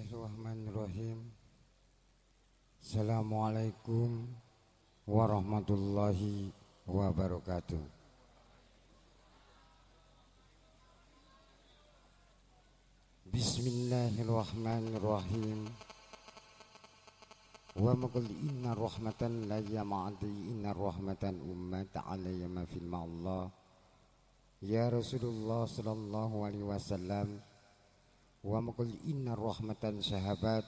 Bismillahirrahmanirrahim. Assalamualaikum warahmatullahi wabarakatuh. Bismillahirrahmanirrahim. Wa maqul inna rahmatan la yama'adi inna rahmatan ummata alayya ma fil ma'allah. Ya Rasulullah sallallahu alaihi wasallam. Wa maqul inna rahmatan sahabat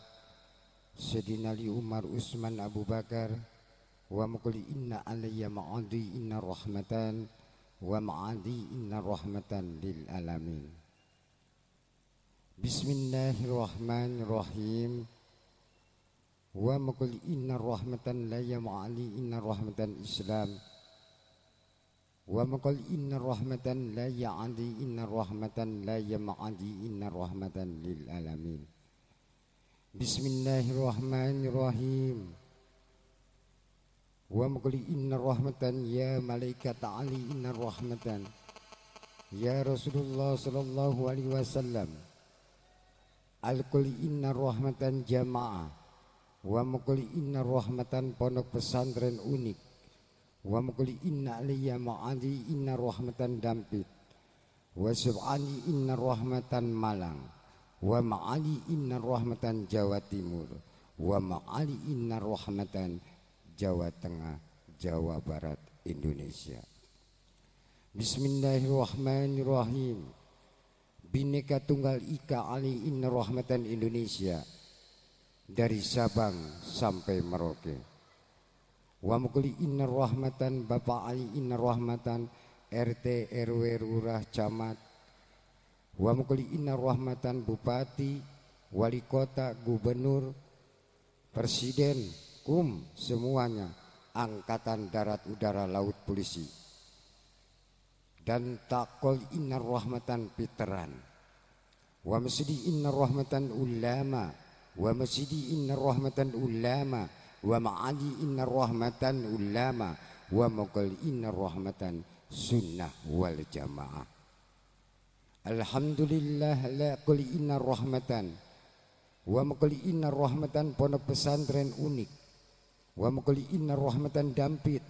Sayyidina Ali Umar Utsman Abu Bakar. Wa maqul inna alayya ma'adi inna rahmatan wa ma'adi inna rahmatan lil alamin. Bismillahirrahmanirrahim. Wa maqul inna rahmatan la yama'ali inna rahmatan Islam. Wa maqul inna rahmatan la ya'adi inna rahmatan la yama'adi inna rahmatan lil alamin. Bismillahirrahmanirrahim. Wa maqul inna rahmatan ya malaikat ali inna rahmatan ya Rasulullah sallallahu alaihi wasallam. Al-qul inna rahmatan jamaah. Wa maqul inna rahmatan pondok pesantren unik. Wa maqul inna aliyya ma'adi inna rahmatan dampit. Wa subhani inna rahmatan Malang. Wa ma'ali inna rahmatan Jawa Timur. Wa ma'ali inna rahmatan Jawa Tengah, Jawa Barat, Indonesia. Bismillahirrahmanirrahim. Bhinneka Tunggal Ika Ali inna rahmatan Indonesia, dari Sabang sampai Merauke. Wa maqul inna rahmatan Bapak Ali inna rahmatan RT RW Lurah Camat. Wa maqul inna rahmatan Bupati, Wali Kota, Gubernur, Presiden, semuanya, Angkatan Darat, Udara, Laut, Polisi. Dan takol inna rahmatan Piteran. Wa masjidi inna rahmatan ulama. Wa masjidi inna rahmatan ulama. Wa ma'ali inna rahmatan ulama. Wa maqal inna rahmatan sunnah wal jamaah. Alhamdulillah la qul inna rahmatan. Wa maqal inna rahmatan pondok pesantren unik. Wa maqal inna rahmatan dampit.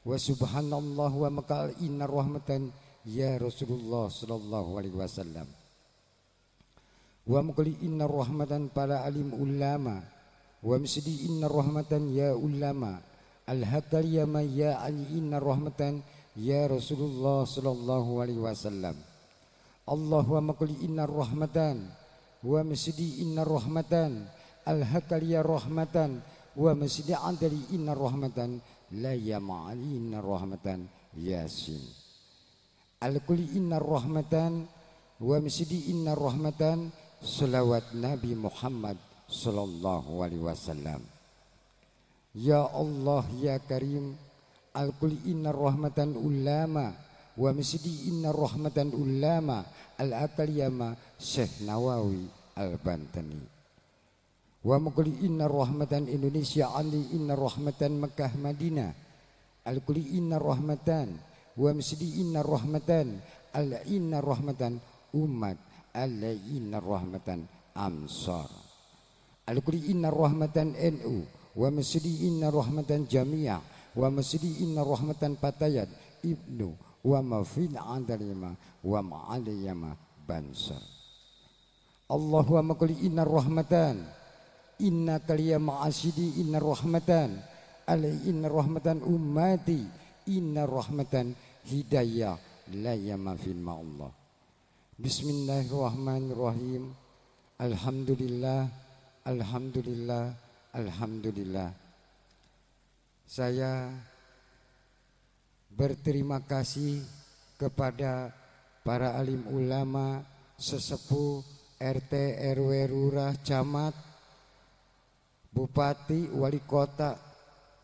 Wa subhanallah wa maqal inna rahmatan ya Rasulullah sallallahu alaihi wasallam. Wa maqal inna rahmatan para alim ulama. Wa misdi inna rahmatan ya ulama. Al-hakal yama ya ali inna rahmatan ya Rasulullah sallallahu alaihi wasallam. Allahumma qul inna rahmatan wa misdi inna rahmatan al-hakal ya rahmatan wa misdi andali inna rahmatan la yama'ali inna rahmatan yasin. Al-qul inna rahmatan wa misdi inna rahmatan salawat Nabi Muhammad sallallahu alaihi wasallam. Ya Allah ya Karim, al-qul inna rahmatan ulama wa misdi inna rahmatan ulama al-akaliyama Syekh Nawawi al-Bantani. Wa maqul inna rahmatan Indonesia ali inna rahmatan Mekah Madinah. Al-qul inna rahmatan wa misdi inna rahmatan al-inna rahmatan umat al-inna rahmatan Ansar. Al-qul inna rahmatan NU wa masjidi inna rahmatan Jamiah wa masjidi inna rahmatan Patayat Ibnu wa mafil andalima wa ma'aliyama Bansar. Allahumma qul inna rahmatan inna kaliya ma'asidi inna rahmatan alai inna rahmatan ummati inna rahmatan hidayah la yamafil ma'allah. Bismillahirrahmanirrahim. Alhamdulillah. Alhamdulillah, alhamdulillah. Saya berterima kasih kepada para alim ulama, sesepuh, RT, RW, Lurah, Camat, Bupati, Wali Kota,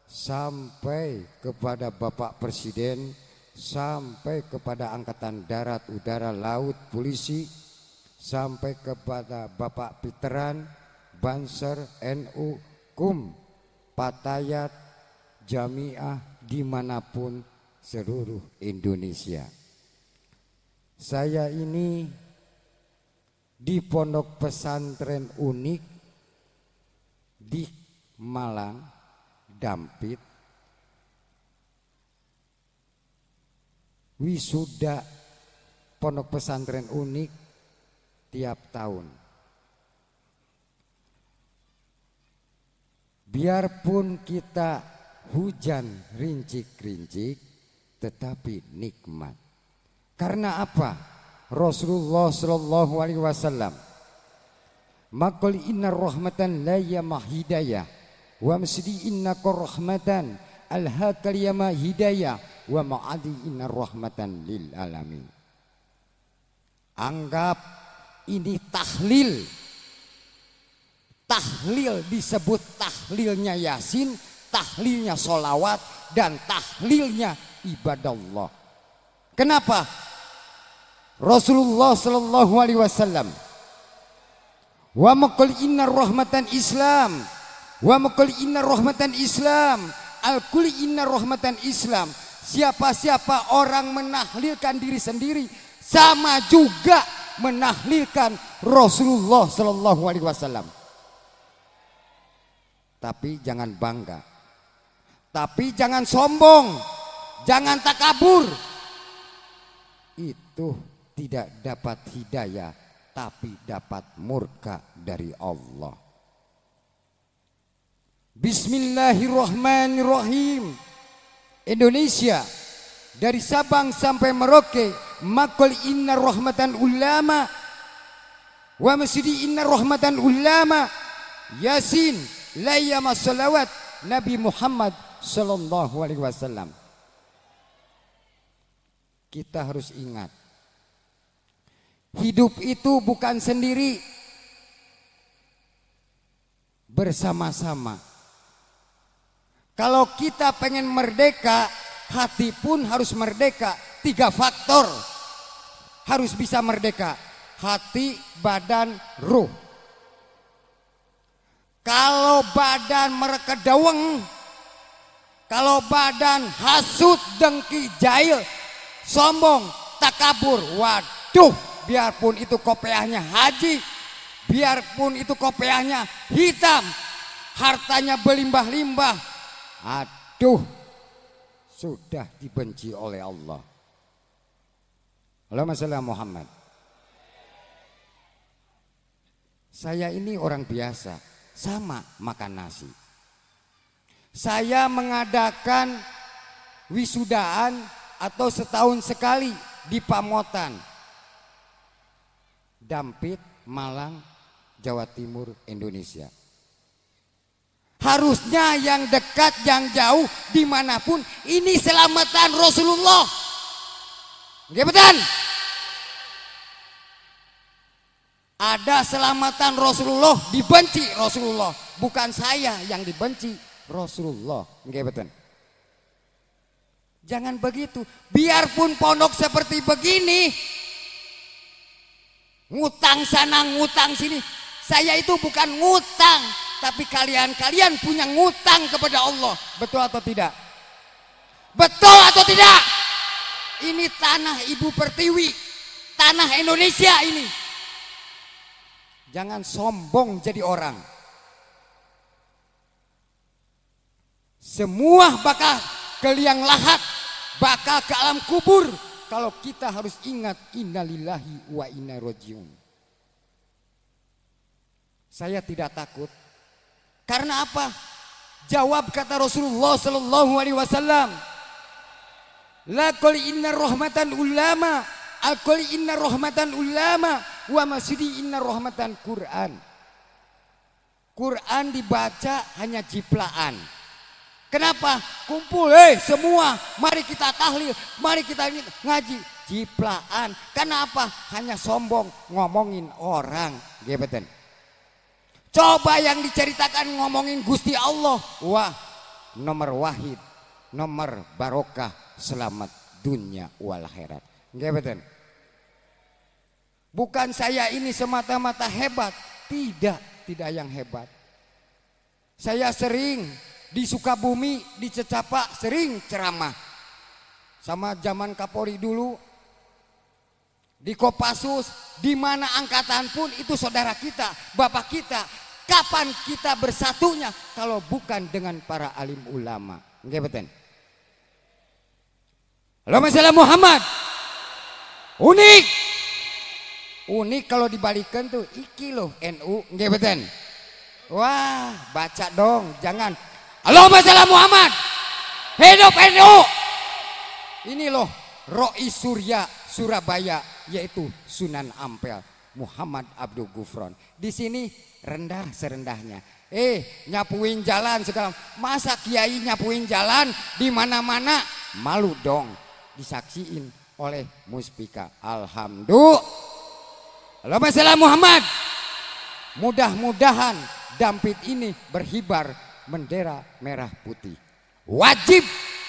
sampai kepada Bapak Presiden, sampai kepada Angkatan Darat, Udara, Laut, Polisi, sampai kepada Bapak Piteran, Banser, NU, Patayat, Jamiah, dimanapun seluruh Indonesia. Saya ini di pondok pesantren unik di Malang, Dampit, wisuda pondok pesantren unik tiap tahun. Biarpun kita hujan rincik-rincik, tetapi nikmat. Karena apa? Rasulullah Shallallahu Alaihi Wasallam maqul inna rahmatan la yama hidayah wa masdi inna rahmatan alhaqal yama hidayah wa ma'adi inna rahmatan lil alamin. Anggap ini tahlil. Tahlil disebut tahlilnya Yasin, tahlilnya solawat, dan tahlilnya ibadallah. Kenapa? Rasulullah Sallallahu Alaihi Wasallam wa maqul inna rahmatan Islam wa maqul inna rahmatan Islam al-kul inna rahmatan Islam. Siapa-siapa orang menahlilkan diri sendiri sama juga menahlilkan Rasulullah Sallallahu Alaihi Wasallam. Tapi jangan bangga, tapi jangan sombong, jangan takabur. Itu tidak dapat hidayah, tapi dapat murka dari Allah. Bismillahirrahmanirrahim. Indonesia dari Sabang sampai Merauke, maqul inna rahmatan ulama wa masdi inna rahmatan ulama, Yasin, layama salawat, Nabi Muhammad Sallallahu Alaihi Wasallam. Kita harus ingat, hidup itu bukan sendiri, bersama-sama. Kalau kita pengen merdeka, hati pun harus merdeka. 3 faktor harus bisa merdeka: hati, badan, ruh. Kalau badan merekedaweng, kalau badan hasut, dengki, jahil, sombong, takabur, waduh, biarpun itu kopiahnya haji, biarpun itu kopiahnya hitam, hartanya berlimbah-limbah, aduh, sudah dibenci oleh Allah. Allahumma shalli ala Muhammad. Saya ini orang biasa, sama makan nasi. Saya mengadakan wisudaan atau setahun sekali di Pamotan, Dampit, Malang, Jawa Timur, Indonesia. Harusnya yang dekat, yang jauh, dimanapun, ini selamatan Rasulullah. Gebetan. Ada selamatan Rasulullah, dibenci Rasulullah. Bukan saya yang dibenci, Rasulullah. Gebetan. Jangan begitu. Biarpun pondok seperti begini, ngutang sana, ngutang sini. Saya itu bukan ngutang, tapi kalian punya ngutang kepada Allah. Betul atau tidak? Betul atau tidak? Ini tanah Ibu Pertiwi, tanah Indonesia ini. Jangan sombong jadi orang. Semua bakal ke liang lahat, bakal ke alam kubur. Kalau kita harus ingat, innalillahi wa inna rojiun. Saya tidak takut. Karena apa? Jawab kata Rasulullah Sallallahu Alaihi Wasallam, la qul inna rahmatan ulama, al-qul inna rahmatan ulama, wa masdi inna rahmatan Quran. Quran dibaca hanya jiplaan. Kenapa? Kumpul semua, mari kita tahlil, mari kita ngaji. Jiplaan. Kenapa? Hanya sombong ngomongin orang. Gebetan. Coba yang diceritakan ngomongin Gusti Allah. Wah, nomor wahid, nomor barokah, selamat dunia wal akhirat. Gebetan. Bukan saya ini semata-mata hebat. Tidak yang hebat. Saya sering di Sukabumi, di Cecapak sering ceramah. Sama zaman Kapolri dulu, di Kopassus, di mana angkatan pun itu saudara kita, bapak kita. Kapan kita bersatunya kalau bukan dengan para alim ulama? Nggih beten. Allahumma shalli Muhammad. Unik. Unik kalau dibalikan tuh iki loh NU, nggih beten. Wah, baca dong, jangan. Allahumma shalli Muhammad. Hidup NU. Ini loh Roi Surya Surabaya, yaitu Sunan Ampel Muhammad Abdul Gufron. Di sini rendah serendahnya. Nyapuin jalan segala. Masa kiai nyapuin jalan di mana-mana? Malu dong disaksiin oleh Muspika. Alhamdulillah. Allahumma shalli Muhammad. Mudah-mudahan Dampit ini berhibar bendera merah putih. Wajib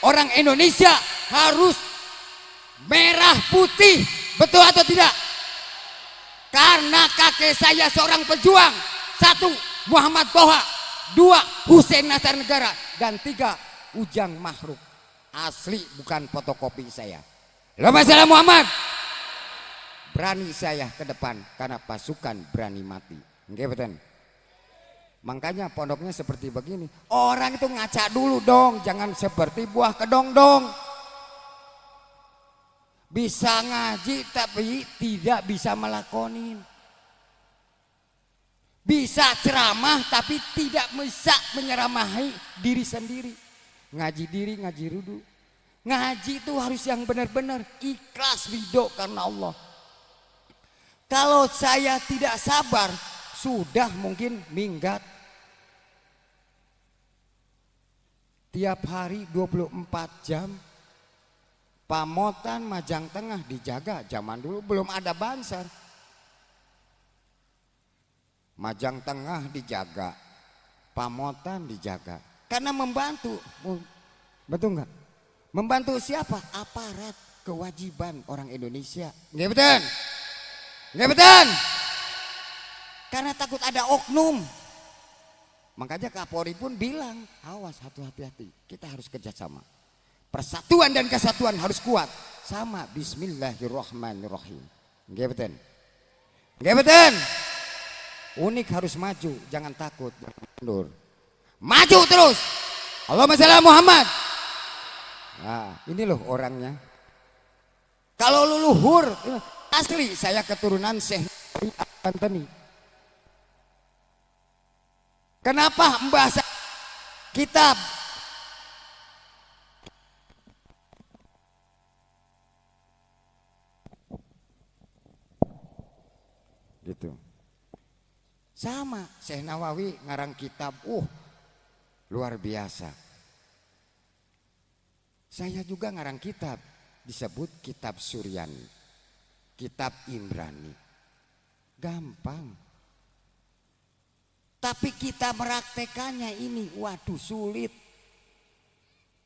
orang Indonesia harus merah putih, betul atau tidak? Karena kakek saya seorang pejuang. 1. Muhammad Toha, 2. Hussein Nasar Negara, dan 3. Ujang Mahruk. Asli, bukan fotokopi saya. Allahumma shalli Muhammad. Berani saya ke depan karena pasukan berani mati. Nggih betul. Makanya pondoknya seperti begini. Orang itu ngaca dulu dong, jangan seperti buah kedong dong. Bisa ngaji tapi tidak bisa melakonin. Bisa ceramah tapi tidak bisa menyeramahi diri sendiri. Ngaji diri, ngaji rudu. Ngaji itu harus yang benar-benar ikhlas ridho karena Allah. Kalau saya tidak sabar, sudah mungkin minggat. Tiap hari 24 jam Pamotan Majang Tengah dijaga. Zaman dulu belum ada Bansar. Majang Tengah dijaga, Pamotan dijaga. Karena membantu. Betul nggak? Membantu siapa? Aparat kewajiban orang Indonesia. Nggak betul? Nggak betul? Karena takut ada oknum. Makanya Kapolri pun bilang, awas hati-hati, kita harus kerjasama. Persatuan dan kesatuan harus kuat. Sama bismillahirrahmanirrahim. Nggih betul? Nggih betul? Unik harus maju, jangan takut, jangan mundur. Maju terus. Allahumma shalli Muhammad. Nah, ini loh orangnya. Kalau leluhur, asli saya keturunan Syekh Antoni. Kenapa membahas kitab? Gitu. Sama Syekh Nawawi ngarang kitab, luar biasa. Saya juga ngarang kitab, disebut kitab Suryani, kitab Imrani. Gampang. Tapi kita meraktekannya ini, waduh sulit.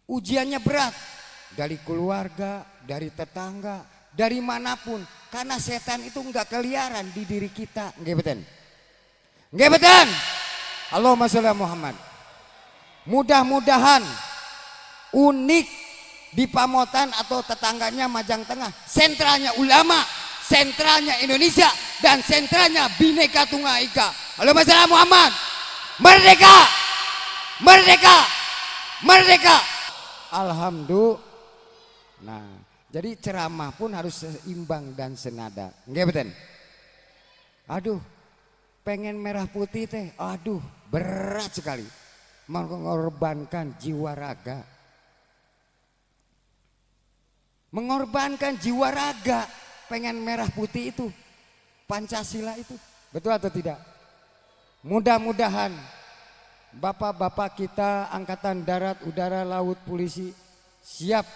Ujiannya berat. Dari keluarga, dari tetangga, dari manapun. Karena setan itu enggak keliaran di diri kita. Nggih betul? Nggih betul? Allahumma sholli Muhammad. Mudah-mudahan unik di Pamotan atau tetangganya Majang Tengah. Sentralnya ulama, sentralnya Indonesia, dan sentralnya Bhinneka Tunggal Ika. Allahumma sholli Muhammad. Merdeka, merdeka, merdeka. Alhamdulillah. Nah, jadi ceramah pun harus seimbang dan senada. Nggih betul? Aduh, pengen merah putih teh. Aduh, berat sekali. Mengorbankan jiwa raga. Mengorbankan jiwa raga. Pengen merah putih itu. Pancasila itu. Betul atau tidak? Mudah-mudahan bapak-bapak kita angkatan darat, udara, laut, polisi siap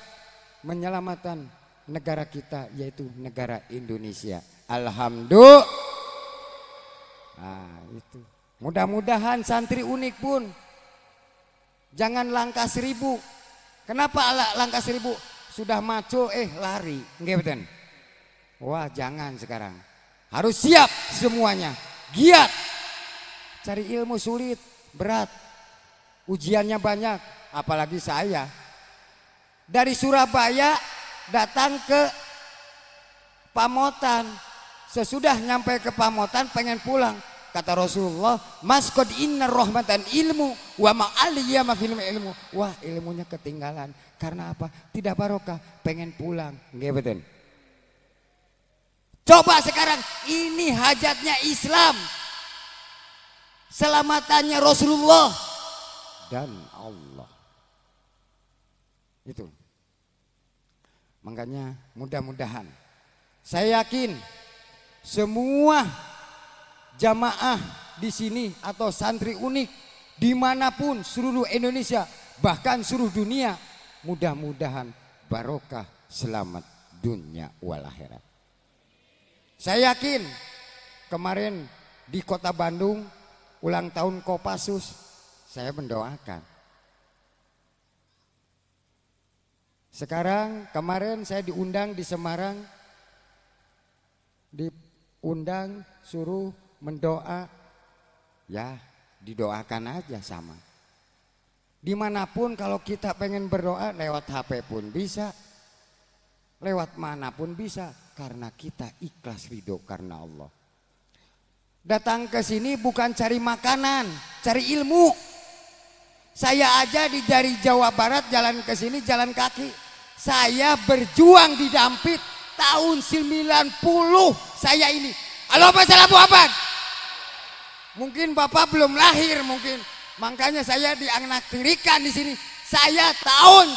menyelamatkan negara kita, yaitu negara Indonesia. Alhamdulillah. Nah, itu. Mudah-mudahan santri unik pun jangan langkah 1000. Kenapa langkah 1000? Sudah maco lari. Nggih betul? Wah, jangan sekarang. Harus siap semuanya. Giat. Cari ilmu sulit, berat. Ujiannya banyak, apalagi saya. Dari Surabaya datang ke Pamotan. Sesudah nyampe ke Pamotan pengen pulang. Kata Rasulullah, maskod inna rahmatan ilmu wa ma'aliyama film ilmu. Wah, ilmunya ketinggalan. Karena apa? Tidak barokah, pengen pulang. Nggih betul. Coba sekarang, ini hajatnya Islam. Selamatannya Rasulullah dan Allah. Itu. Makanya mudah-mudahan, saya yakin semua jamaah di sini atau santri unik dimanapun seluruh Indonesia bahkan seluruh dunia, mudah-mudahan barokah, selamat dunia wal akhirat. Saya yakin kemarin di kota Bandung ulang tahun Kopassus, saya mendoakan. Sekarang kemarin saya diundang di Semarang, diundang suruh mendoa, ya didoakan aja sama. Dimanapun kalau kita pengen berdoa lewat HP pun bisa, lewat manapun bisa, karena kita ikhlas ridho karena Allah. Datang ke sini bukan cari makanan, cari ilmu. Saya aja dari Jawa Barat jalan ke sini jalan kaki. Saya berjuang di Dampit tahun 90 saya ini. Allahumma shalli ala Muhammad. Mungkin Bapak belum lahir mungkin. Makanya saya dianaktirikan di sini. Saya tahun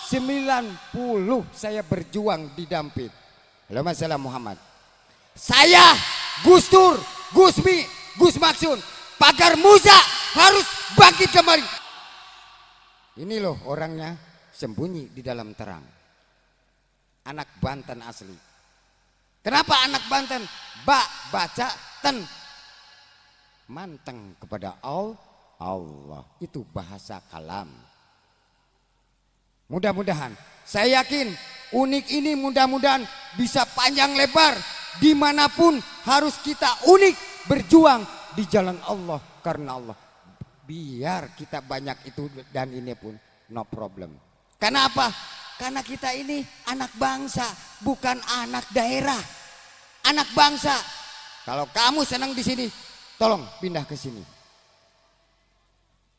90 saya berjuang di Dampit. Allahumma shalli ala Muhammad. Saya Gus Dur, Gusmi, Gus Maksun, Pagar Musa harus bangkit kembali. Ini loh orangnya sembunyi di dalam terang. Anak Banten asli. Kenapa anak Banten? Baca ten. Manteng kepada Allah. Itu bahasa kalam. Mudah-mudahan, saya yakin unik ini mudah-mudahan bisa panjang lebar. Dimanapun harus kita unik berjuang di jalan Allah karena Allah. Biar kita banyak itu dan ini pun no problem. Karena apa? Karena kita ini anak bangsa, bukan anak daerah. Anak bangsa. Kalau kamu senang di sini, tolong pindah ke sini.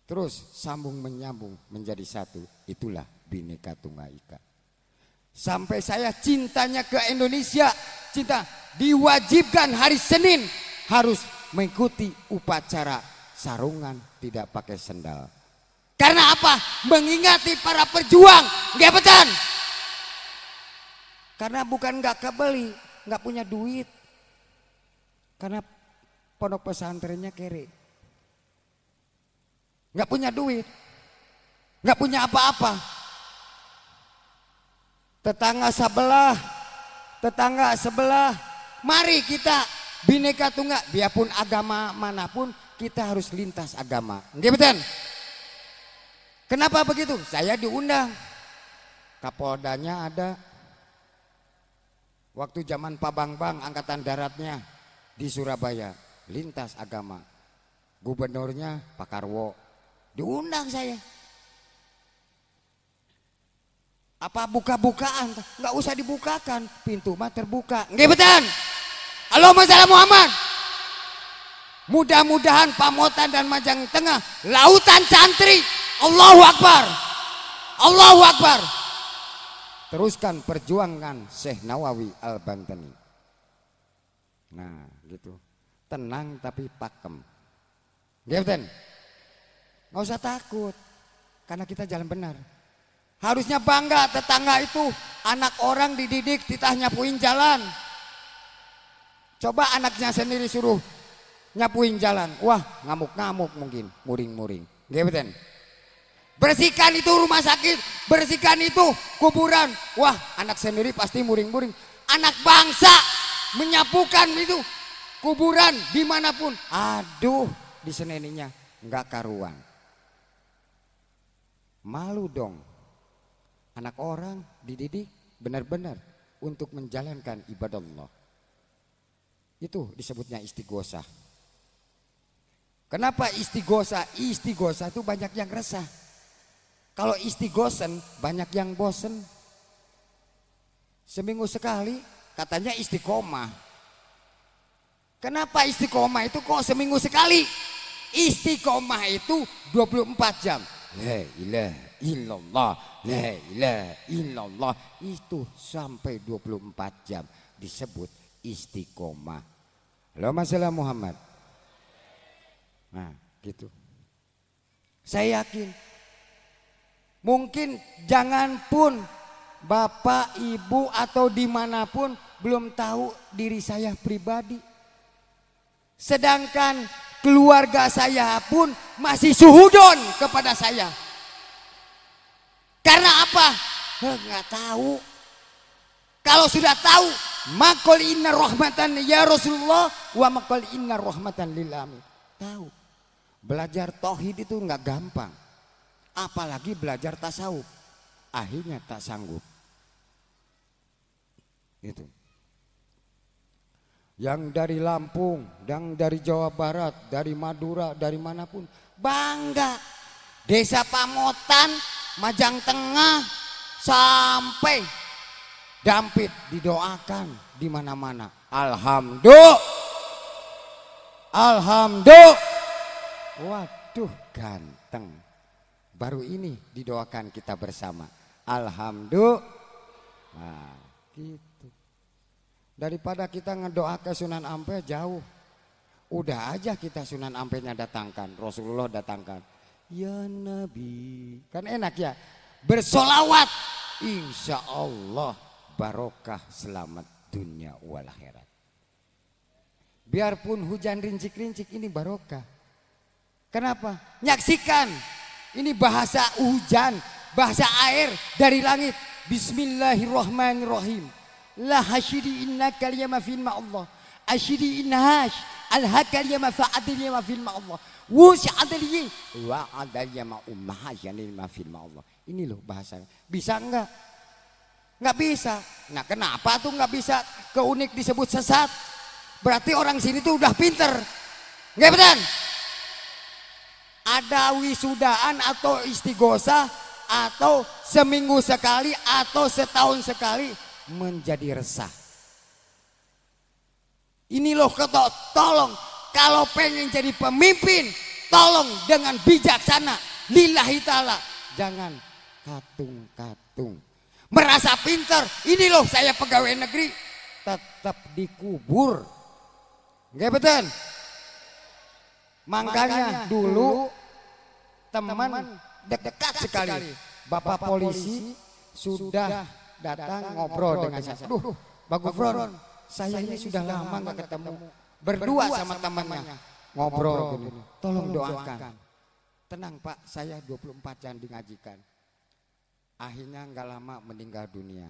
Terus sambung menyambung menjadi satu. Itulah Bhinneka Tunggal Ika. Sampai saya cintanya ke Indonesia, cinta diwajibkan hari Senin harus mengikuti upacara sarungan tidak pakai sendal. Karena apa? Mengingati para perjuang, gebetan. Karena bukan nggak kebeli, nggak punya duit. Karena pondok pesantrennya kere, nggak punya duit, nggak punya apa-apa. Tetangga sebelah, mari kita Bhinneka Tunggal, biarpun agama manapun kita harus lintas agama. Nggih betul? Kenapa begitu? Saya diundang. Kapoldanya ada. Waktu zaman Pak Bambang angkatan daratnya di Surabaya, lintas agama. Gubernurnya Pak Karwo. Diundang saya. Apa buka-bukaan? Nggak usah dibukakan, pintu mah terbuka. Nggih betul? Allahumma shalli ala Muhammad. Mudah-mudahan Pamotan dan Majang Tengah lautan santri. Allahu Akbar. Allahu Akbar. Teruskan perjuangan Syekh Nawawi Al-Bantani. Nah, gitu. Tenang tapi pakem. Nggih betul? Nggak usah takut, karena kita jalan benar. Harusnya bangga tetangga itu anak orang dididik titah nyapuin jalan. Coba anaknya sendiri suruh nyapuin jalan, wah ngamuk-ngamuk mungkin, muring-muring. Nggih betul? Bersihkan itu rumah sakit, bersihkan itu kuburan, wah anak sendiri pasti muring-muring. Anak bangsa menyapukan itu kuburan dimanapun, aduh diseneninya nggak karuan. Malu dong. Anak orang dididik benar-benar untuk menjalankan ibadah Allah. Itu disebutnya istighosah. Kenapa istighosah? Istighosah itu banyak yang resah. Kalau istighosan banyak yang bosen. Seminggu sekali katanya istiqomah. Kenapa istiqomah itu kok seminggu sekali? Istiqomah itu 24 jam. La ilaha illallah, la ilaha illallah. Itu sampai 24 jam disebut istiqomah. Allahumma shalli ala Muhammad. Nah, gitu. Saya yakin mungkin jangan pun bapak, ibu atau dimanapun belum tahu diri saya pribadi. Sedangkan keluarga saya pun masih suhudon kepada saya. Karena apa? Nggak tahu. Kalau sudah tahu, maqul inna rahmatan ya Rasulullah wa maqul inna rahmatan lil alamin. Tahu. Belajar tauhid itu nggak gampang. Apalagi belajar tasawuf. Akhirnya tak sanggup. Itu. Yang dari Lampung, yang dari Jawa Barat, dari Madura, dari manapun bangga. Desa Pamotan, Majang Tengah sampai Dampit didoakan di mana-mana. Alhamdulillah. Alhamdulillah. Waduh, ganteng. Baru ini didoakan kita bersama. Alhamdulillah. Nah, gitu. Daripada kita ngedoa ke Sunan Ampel jauh. Udah aja kita Sunan Ampelnya datangkan, Rasulullah datangkan. Ya Nabi. Kan enak ya. Bersolawat. Insya Allah barokah selamat dunia wal akhirat. Biarpun hujan rincik-rincik ini barokah. Kenapa? Nyaksikan. Ini bahasa hujan, bahasa air dari langit. Bismillahirrahmanirrahim. La hasyidi innaka liyama fil ma'allah. Asyidi innahash. Al-hakal yama fa'adil yama fil ma'allah. Wush adili wa adal yama ummahajanil ma fil ma'allah. Ini loh bahasanya. Bisa enggak? Enggak bisa. Nah kenapa tuh enggak bisa keunik disebut sesat? Berarti orang sini tuh udah pinter. Enggak betul? Ada wisudaan atau istighosah atau seminggu sekali atau setahun sekali menjadi resah. Ini loh tolong kalau pengen jadi pemimpin tolong dengan bijaksana lillahi ta'ala. Jangan katung-katung. Merasa pinter. Ini loh saya pegawai negeri. Tetap dikubur. Nggak betul? Makanya dulu teman dekat sekali. Bapak polisi sudah datang ngobrol dengan saya. Aduh, Pak Gufron, saya ini sudah lama nggak ketemu. Berdua sama temannya ngobrol gini. Tolong doakan. Tenang Pak, saya 24 jam ngajikan. Akhirnya nggak lama meninggal dunia.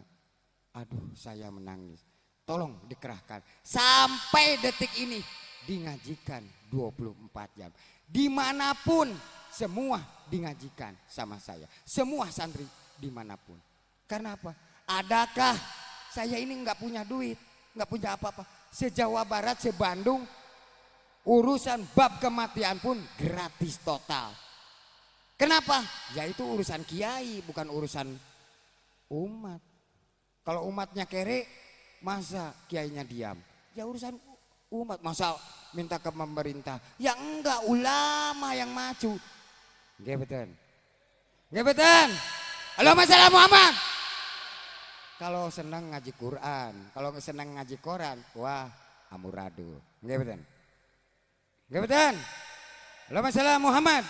Aduh, saya menangis. Tolong dikerahkan. Sampai detik ini dingajikan 24 jam. Dimanapun semua dingajikan sama saya. Semua santri dimanapun. Karena apa? Adakah saya ini nggak punya duit, nggak punya apa-apa. Se-Jawa Barat, se-Bandung, urusan bab kematian pun gratis total. Kenapa? Ya itu urusan kiai, bukan urusan umat. Kalau umatnya kere, masa kiainya diam? Ya urusan umat, masa minta ke pemerintah? Ya enggak, ulama yang maju. Nggak betul. Nggak betul. Allahumma shalli ala Muhammad. Kalau senang ngaji Quran, kalau senang ngaji Quran, wah amuradu. Nggak betul. Nggak betul. Allahumma shalli ala Muhammad.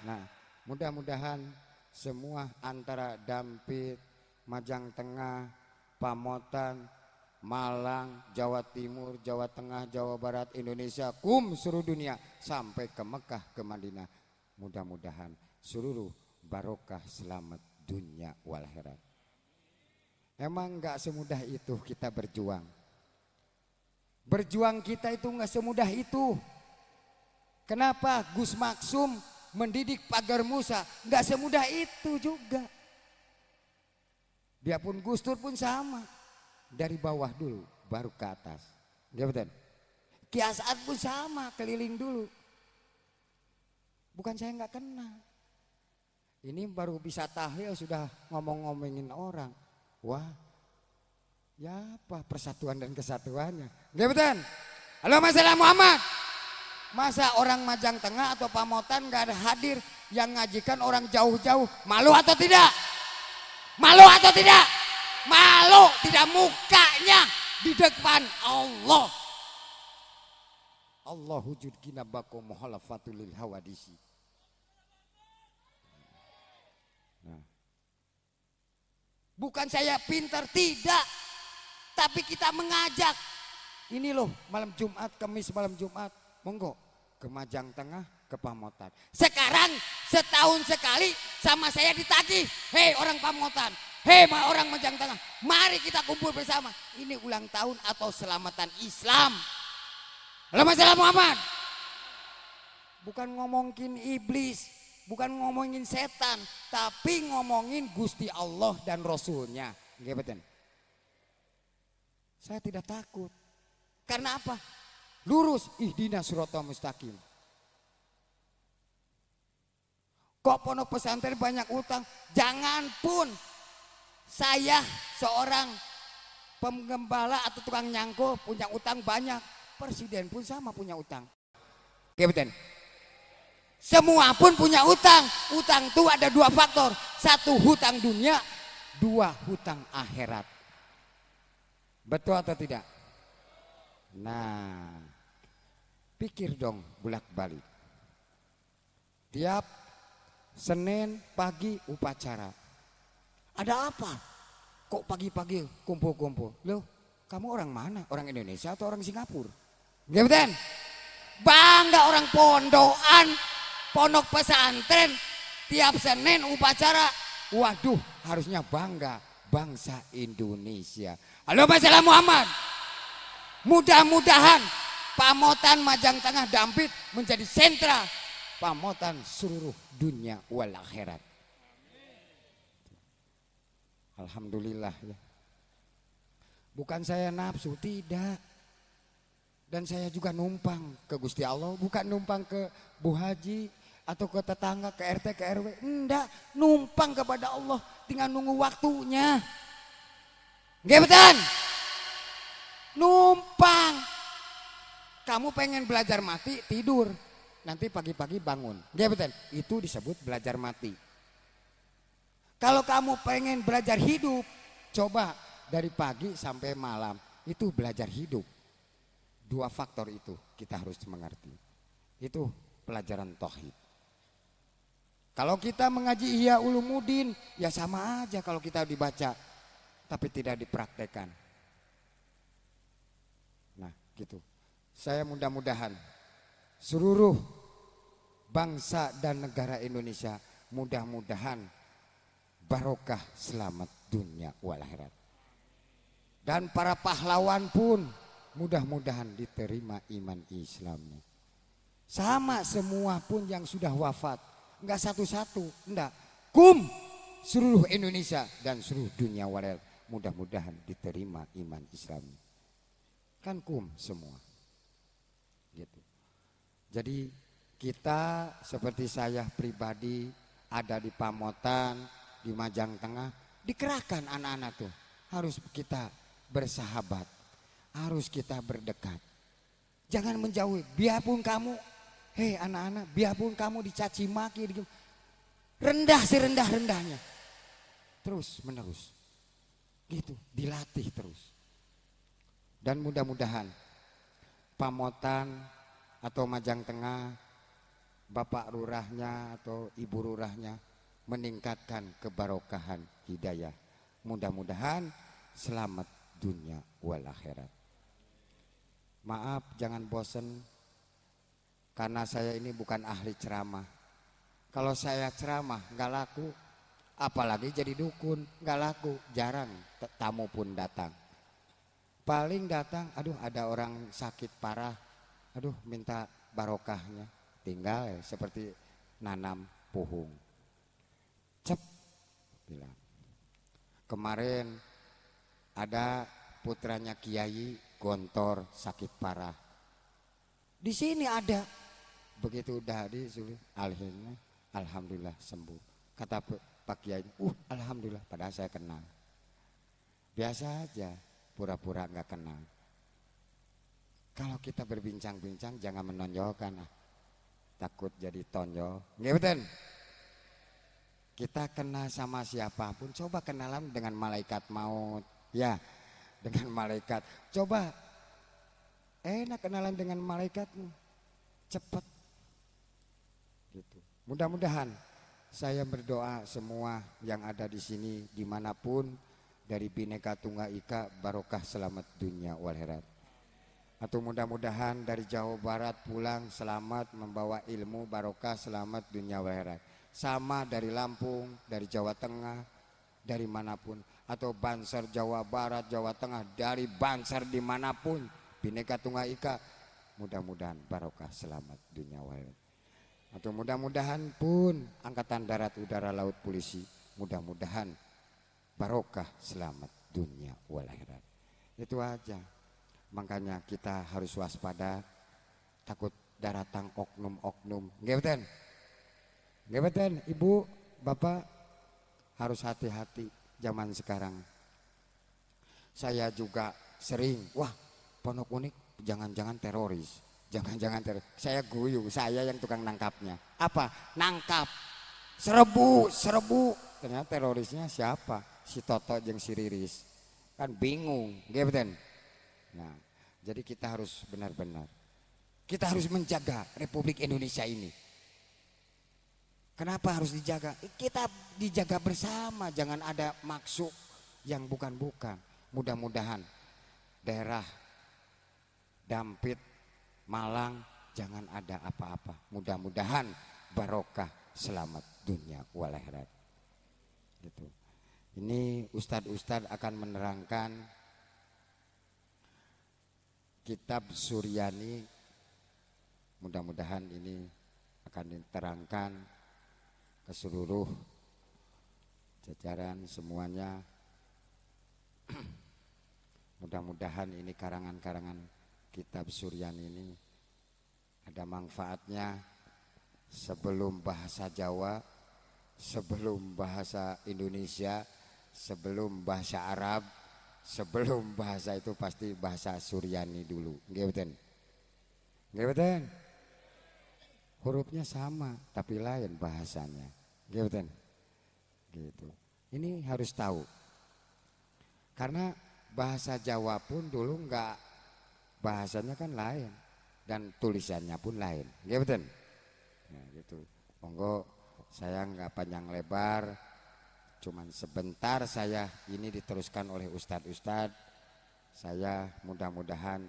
Nah, mudah-mudahan semua antara Dampit, Majang Tengah, Pamotan, Malang, Jawa Timur, Jawa Tengah, Jawa Barat, Indonesia, seluruh dunia sampai ke Mekah, ke Madinah. Mudah-mudahan seluruh barokah selamat dunia wal akhirat. Emang nggak semudah itu kita berjuang. Berjuang kita itu nggak semudah itu. Kenapa Gus Maksum mendidik Pagar Musa? Nggak semudah itu juga. Biarpun Gus Dur pun sama. Dari bawah dulu baru ke atas. Nggak betul? Ki As'ad pun sama, keliling dulu. Bukan saya nggak kenal. Ini baru bisa tahlil sudah ngomong-ngomongin orang. Wah, ya apa persatuan dan kesatuannya? Nggak betul? Halo masalah Muhammad. Masa orang Majang Tengah atau Pamotan nggak ada hadir yang ngajikan orang jauh-jauh? Malu atau tidak? Malu atau tidak? Malu tidak mukanya di depan Allah. Allah wujud kinabako muhalafatulil hawadisi. Nah. Bukan saya pintar, tidak. Tapi kita mengajak. Ini loh malam Jumat, Kamis malam Jumat. Monggo ke Majang Tengah, ke Pamotan. Sekarang setahun sekali sama saya ditagih. Hei orang Pamotan, hei orang Majang Tengah, mari kita kumpul bersama. Ini ulang tahun atau selamatan Islam. Halo masalah Muhammad. Bukan ngomongin iblis, bukan ngomongin setan, tapi ngomongin Gusti Allah dan Rasulnya. Nggih betul. Saya tidak takut. Karena apa? Lurus, ihdinas siratal mustaqim. Kok pondok pesantren banyak utang? Jangan pun saya seorang penggembala atau tukang nyangkul punya utang banyak. Presiden pun sama punya utang. Oke betul. Semua pun punya utang. Utang itu ada dua faktor. Satu hutang dunia, dua hutang akhirat. Betul atau tidak? Nah, pikir dong bolak-balik. Tiap Senin pagi upacara. Ada apa? Kok pagi-pagi kumpul-kumpul? Loh, kamu orang mana? Orang Indonesia atau orang Singapura? Nggak betul? Bangga orang pondokan, pondok pesantren, tiap Senin upacara. Waduh, harusnya bangga bangsa Indonesia. Halo masalah Muhammad. Mudah-mudahan Pamotan Majang Tengah Dampit menjadi sentra Pamotan seluruh dunia wal akhirat. Alhamdulillah ya. Bukan saya nafsu, tidak. Dan saya juga numpang ke Gusti Allah, bukan numpang ke Bu Haji atau ke tetangga, ke RT, ke RW. Enggak, numpang kepada Allah, tinggal nunggu waktunya. Nggih betul? Numpang. Kamu pengen belajar mati, tidur. Nanti pagi-pagi bangun. Nggih betul? Itu disebut belajar mati. Kalau kamu pengen belajar hidup, coba dari pagi sampai malam. Itu belajar hidup. Dua faktor itu kita harus mengerti. Itu pelajaran tauhid. Kalau kita mengaji Ihya Ulumuddin, ya sama aja kalau kita dibaca, tapi tidak dipraktekkan. Nah gitu. Saya mudah-mudahan seluruh bangsa dan negara Indonesia mudah-mudahan barokah selamat dunia wal akhirat. Dan para pahlawan pun mudah-mudahan diterima iman Islamnya. Sama semua pun yang sudah wafat, enggak satu-satu, enggak. Seluruh Indonesia dan seluruh dunia wal akhirat mudah-mudahan diterima iman Islamnya. Kan semua. Gitu. Jadi kita seperti saya pribadi ada di Pamotan, di Majang Tengah, dikerahkan anak-anak tuh. Harus kita bersahabat, harus kita berdekat. Jangan menjauhi, biarpun kamu, hei anak-anak, biarpun kamu dicaci maki, rendah serendah-rendahnya. Terus menerus. Gitu, dilatih terus. Dan mudah-mudahan Pamotan atau Majang Tengah, Bapak Lurahnya atau Ibu Lurahnya meningkatkan kebarokahan hidayah. Mudah-mudahan selamat dunia wal akhirat. Maaf jangan bosen, karena saya ini bukan ahli ceramah. Kalau saya ceramah nggak laku, apalagi jadi dukun, nggak laku, jarang tamu pun datang. Paling datang, aduh ada orang sakit parah, aduh minta barokahnya, tinggal ya, seperti nanam puhung. Cep, bilang. Kemarin ada putranya Kiai Gontor sakit parah. Di sini ada, begitu udah disuruh alhamdulillah, alhamdulillah sembuh. Kata Pak Kiai, alhamdulillah, padahal saya kenal. Biasa aja. Pura-pura nggak kenal. Kalau kita berbincang-bincang jangan menonjolkan, takut jadi tonjol. Nggih betul? Kita kenal sama siapapun, coba kenalan dengan malaikat maut, ya, dengan malaikat. Coba enak kenalan dengan malaikatmu, cepat. Gitu. Mudah-mudahan saya berdoa semua yang ada di sini dimanapun dari Bhinneka Tunggal Ika barokah selamat dunia wal akhirat. Atau mudah-mudahan dari Jawa Barat pulang selamat membawa ilmu barokah selamat dunia wal akhirat. Sama dari Lampung, dari Jawa Tengah, dari manapun. Atau Banser Jawa Barat, Jawa Tengah, dari Banser dimanapun Bhinneka Tunggal Ika, mudah-mudahan barokah selamat dunia wal akhirat. Atau mudah-mudahan pun Angkatan Darat Udara Laut Polisi, mudah-mudahan barokah selamat dunia wal akhirat. Itu aja. Makanya kita harus waspada, takut datang oknum-oknum. Nggih betul? Nggih betul, Ibu, Bapak harus hati-hati zaman sekarang. Saya juga sering, wah, Pondok Unik jangan-jangan teroris. Jangan-jangan teroris. Saya guyu, saya yang tukang nangkapnya. Apa? Nangkap. Serbu. Ternyata terorisnya siapa? Si Toto jeung si Riris. Kan bingung, nggih betul? Nah, jadi kita harus benar-benar, kita harus menjaga Republik Indonesia ini. Kenapa harus dijaga? Kita dijaga bersama, jangan ada maksud yang bukan-bukan. Mudah-mudahan daerah Dampit, Malang jangan ada apa-apa. Mudah-mudahan barokah selamat dunia wal akhirat. Gitu. Ini ustadz-ustadz akan menerangkan kitab Suryani, mudah-mudahan ini akan diterangkan ke seluruh jajaran semuanya. Mudah-mudahan ini karangan-karangan kitab Suryani ini ada manfaatnya sebelum bahasa Jawa, sebelum bahasa Indonesia, sebelum bahasa Arab. Sebelum bahasa itu pasti bahasa Suryani dulu. Nggih betul? Nggih betul? Hurufnya sama tapi lain bahasanya. Nggih betul? Gitu. Ini harus tahu. Karena bahasa Jawa pun dulu enggak, bahasanya kan lain dan tulisannya pun lain. Nggih betul? Nah, gitu. Monggo saya enggak panjang lebar. Cuman sebentar saya ini diteruskan oleh ustadz-ustadz. Saya mudah-mudahan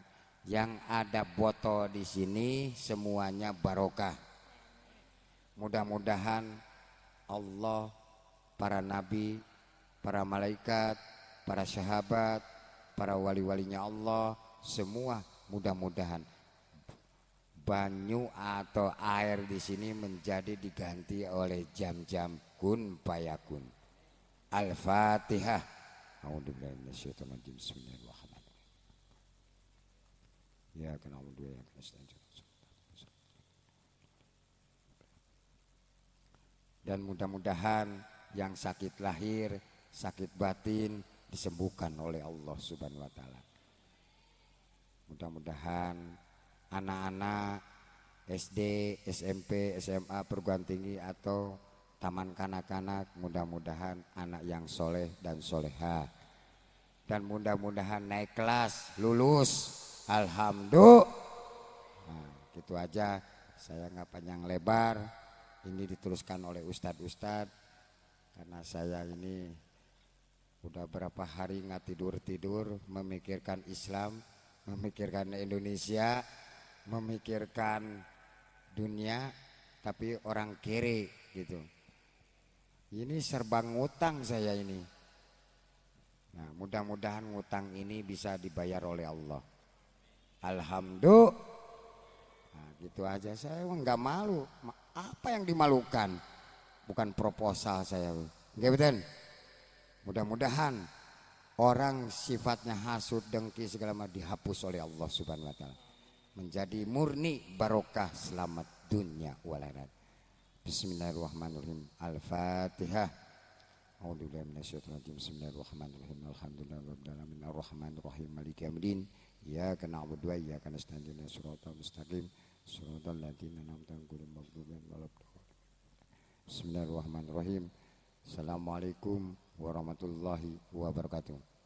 yang ada foto di sini semuanya barokah. Mudah-mudahan Allah, para nabi, para malaikat, para sahabat, para wali-walinya Allah, semua mudah-mudahan banyu atau air di sini menjadi diganti oleh jam-jam kun payakun. Al-Fatihah. A'udzubillahi minasyaitonir rajim. Bismillahirrahmanirrahim. Ya kana a'udzu ya kana nasta'in. Dan mudah-mudahan yang sakit lahir, sakit batin disembuhkan oleh Allah Subhanahu wa taala. Mudah-mudahan anak-anak SD, SMP, SMA, perguruan tinggi atau taman kanak-kanak, mudah-mudahan anak yang soleh dan soleha, dan mudah-mudahan naik kelas, lulus, alhamdulillah. Nah, gitu aja, saya nggak panjang lebar. Ini diteruskan oleh ustadz-ustadz karena saya ini udah berapa hari nggak tidur memikirkan Islam, memikirkan Indonesia, memikirkan dunia, tapi orang kere gitu. Ini serba ngutang saya ini. Nah, mudah-mudahan ngutang ini bisa dibayar oleh Allah. Alhamdulillah. Nah, gitu aja, saya nggak malu. Apa yang dimalukan? Bukan proposal saya. Nggak betul? Mudah-mudahan orang sifatnya hasud, dengki segala macam dihapus oleh Allah Subhanahu wa taala. Menjadi murni barokah selamat dunia wal akhirat. Bismillahirrahmanirrahim. Al-Fatihah. A'udzubillahi minasyaitonir rajim. Bismillahirrahmanirrahim. Alhamdulillahirabbil alamin arrahmanirrahim maliki yaumiddin. Iyyaka na'budu wa iyyaka nasta'in ihdinas siratal mustaqim siratal ladzina an'amta 'alaihim ghairil maghdubi 'alaihim waladdallin. Bismillahirrahmanirrahim. Assalamualaikum warahmatullahi wabarakatuh.